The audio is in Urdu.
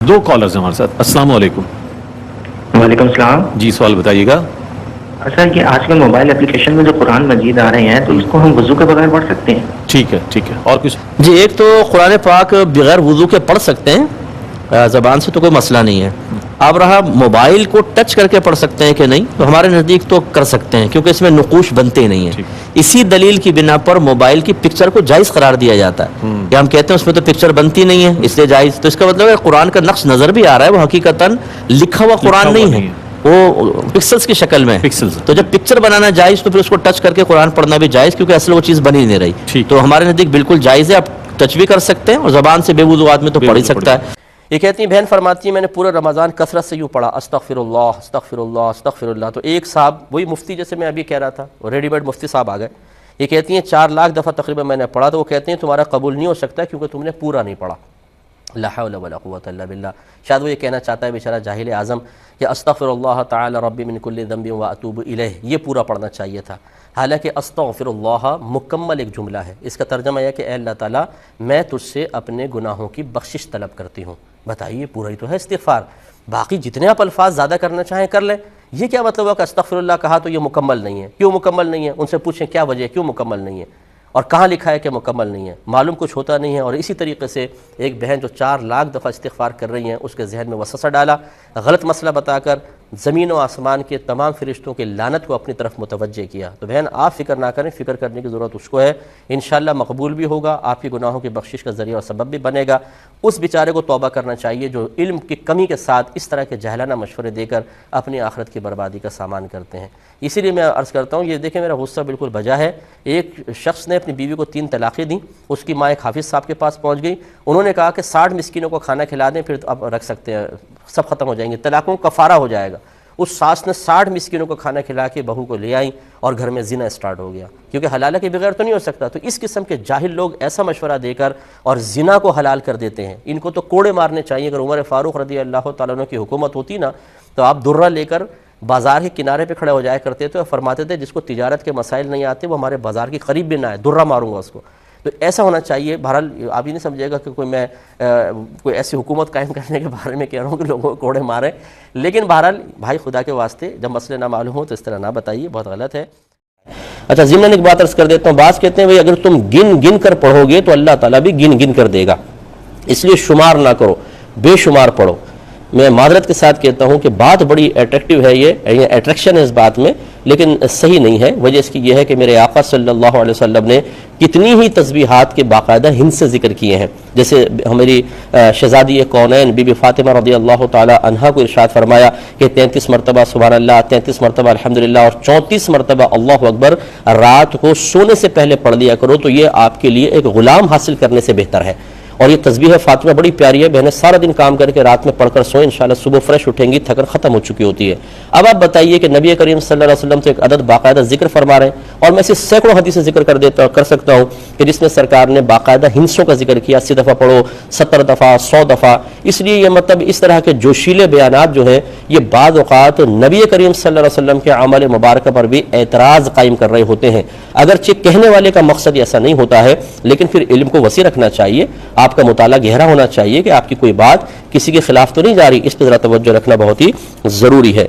دو کالرز ہمارے ساتھ. السلام علیکم. وعلیکم السلام. جی سوال بتائیے گا. اچھا کہ آج کل موبائل اپلیکیشن میں جو قرآن مجید آ رہے ہیں تو اس کو ہم وضو کے بغیر پڑھ سکتے ہیں؟ ٹھیک ہے ٹھیک ہے. اور کچھ؟ جی ایک تو قرآن پاک بغیر وضو کے پڑھ سکتے ہیں, زبان سے تو کوئی مسئلہ نہیں ہے. اب رہا موبائل کو ٹچ کر کے پڑھ سکتے ہیں کہ نہیں, تو ہمارے نزدیک تو کر سکتے ہیں کیونکہ اس میں نقوش بنتے نہیں ہیں. اسی دلیل کی بنا پر موبائل کی پکچر کو جائز قرار دیا جاتا ہے کہ ہم کہتے ہیں اس میں تو پکچر بنتی نہیں ہے اس لیے جائز. تو اس کا مطلب ہے قرآن کا نقش نظر بھی آ رہا ہے, وہ حقیقتاً لکھا ہوا قرآن نہیں ہے, وہ پکسلز کی شکل میں. تو جب پکچر بنانا جائز تو پھر اس کو ٹچ کر کے قرآن پڑھنا بھی جائز, کیونکہ اصل وہ چیز بنی نہیں رہی. تو ہمارے نزدیک بالکل جائز ہے, آپ ٹچ بھی کر سکتے ہیں اور زبان سے بے وضو آدمی تو پڑھ ہی سکتا ہے. یہ کہتی ہیں بہن فرماتی ہیں میں نے پورا رمضان کثرت سے یوں پڑھا استغفر اللہ استغفر اللہ استغفر اللہ. تو ایک صاحب, وہی مفتی جیسے میں ابھی کہہ رہا تھا, ریڈی میڈ مفتی صاحب آ گئے, یہ کہتی ہیں 4 لاکھ دفعہ تقریباً میں نے پڑھا. تو وہ کہتے ہیں تمہارا قبول نہیں ہو سکتا کیونکہ تم نے پورا نہیں پڑھا. لا حول ولا قوت الا باللہ. شاید وہ یہ کہنا چاہتا ہے بیچارہ جاہل اعظم کہ استغفر اللہ تعالی ربی من کل ذنب واتوب الیہ, یہ پورا پڑھنا چاہیے تھا. حالانکہ استغفر اللہ مکمل ایک جملہ ہے. اس کا ترجمہ یہ کہ اے اللہ تعالیٰ میں تجھ سے اپنے گناہوں کی بخشش طلب کرتی ہوں. بتائیے پورا ہی تو ہے استغفار. باقی جتنے آپ الفاظ زیادہ کرنا چاہیں کر لیں. یہ کیا مطلب ہے کہ استغفر اللہ کہا تو یہ مکمل نہیں ہے؟ کیوں مکمل نہیں ہے؟ ان سے پوچھیں کیا وجہ ہے کیوں مکمل نہیں ہے, اور کہاں لکھا ہے کہ مکمل نہیں ہے. معلوم کچھ ہوتا نہیں ہے. اور اسی طریقے سے ایک بہن جو 4 لاکھ دفعہ استغفار کر رہی ہیں, اس کے ذہن میں وسوسہ ڈالا, غلط مسئلہ بتا کر زمین و آسمان کے تمام فرشتوں کی لعنت کو اپنی طرف متوجہ کیا. تو بہن آپ فکر نہ کریں, فکر کرنے کی ضرورت اس کو ہے. انشاءاللہ مقبول بھی ہوگا, آپ کی گناہوں کی بخشش کا ذریعہ اور سبب بھی بنے گا. اس بیچارے کو توبہ کرنا چاہیے جو علم کی کمی کے ساتھ اس طرح کے جاہلانہ مشورے دے کر اپنی آخرت کی بربادی کا سامان کرتے ہیں. اسی لیے میں عرض کرتا ہوں, یہ دیکھیں میرا غصہ بالکل بجا ہے. ایک شخص نے اپنی بیوی کو 3 طلاقیں دیں. اس کی ماں ایک حافظ صاحب کے پاس پہنچ گئی. انہوں نے کہا کہ 60 مسکینوں کو کھانا کھلا دیں پھر اب رکھ سکتے ہیں, سب ختم ہو جائیں گے, طلاقوں کا کفارہ ہو جائے گا. اس ساس نے 60 مسکینوں کو کھانا کھلا کے بہو کو لے آئیں اور گھر میں زنا اسٹارٹ ہو گیا, کیونکہ حلالہ کے بغیر تو نہیں ہو سکتا. تو اس قسم کے جاہل لوگ ایسا مشورہ دے کر اور زنا کو حلال کر دیتے ہیں. ان کو تو کوڑے مارنے چاہیے. اگر عمر فاروق رضی اللہ تعالیٰ عنہ کی حکومت ہوتی نا, تو آپ درہ لے کر بازار کے کنارے پہ کھڑے ہو جایا کرتے تھے اور فرماتے تھے جس کو تجارت کے مسائل نہیں آتے وہ ہمارے بازار کے قریب بھی نہ آئے, درہ ماروں گا اس کو. تو ایسا ہونا چاہیے. بہرحال آپ ہی نہیں سمجھے گا کہ میں کوئی ایسی حکومت قائم کرنے کے بارے میں کہہ رہا ہوں کہ لوگوں کو کوڑے ماریں. لیکن بہرحال بھائی خدا کے واسطے جب مسئلے نہ معلوم ہو تو اس طرح نہ بتائیے, بہت غلط ہے. اچھا ضمن ایک بات عرض کر دیتا ہوں. بعض کہتے ہیں بھائی اگر تم گن گن کر پڑھو گے تو اللہ تعالیٰ بھی گن گن کر دے گا, اس لیے شمار نہ کرو, بے شمار پڑھو. میں معذرت کے ساتھ کہتا ہوں کہ بات بڑی اٹریکٹیو ہے, یہ اٹریکشن ہے اس بات میں, لیکن صحیح نہیں ہے. وجہ اس کی یہ ہے کہ میرے آقا صلی اللہ علیہ وسلم نے کتنی ہی تسبیحات کے باقاعدہ ہند سے ذکر کیے ہیں. جیسے ہماری شہزادی کونین بی بی فاطمہ رضی اللہ تعالی عنہا کو ارشاد فرمایا کہ 33 مرتبہ سبحان اللہ, 33 مرتبہ الحمدللہ اور 34 مرتبہ اللہ اکبر رات کو سونے سے پہلے پڑھ لیا کرو, تو یہ آپ کے لیے ایک غلام حاصل کرنے سے بہتر ہے. اور یہ تسبیح فاطمہ بڑی پیاری ہے. بہنیں سارا دن کام کر کے رات میں پڑھ کر سوئیں, انشاءاللہ صبح فریش اٹھیں گی, تھکن ختم ہو چکی ہوتی ہے. اب آپ بتائیے کہ نبی کریم صلی اللہ علیہ وسلم تو ایک عدد باقاعدہ ذکر فرما رہے ہیں, اور میں اسے سینکڑوں حدیثیں ذکر کر سکتا ہوں کہ جس میں سرکار نے باقاعدہ ہندسوں کا ذکر کیا. 80 دفعہ پڑھو, 70 دفعہ, 100 دفعہ. اس لیے یہ مطلب اس طرح کے جوشیلے بیانات جو ہیں یہ بعض اوقات نبی کریم صلی اللہ علیہ وسلم کے عمل مبارکہ پر بھی اعتراض قائم کر رہے ہوتے ہیں. اگرچہ کہنے والے کا مقصد ایسا نہیں ہوتا ہے, لیکن پھر علم کو وسیع رکھنا چاہیے, آپ کا مطالعہ گہرا ہونا چاہیے کہ آپ کی کوئی بات کسی کے خلاف تو نہیں جا رہی. اس پہ ذرا توجہ رکھنا بہت ہی ضروری ہے.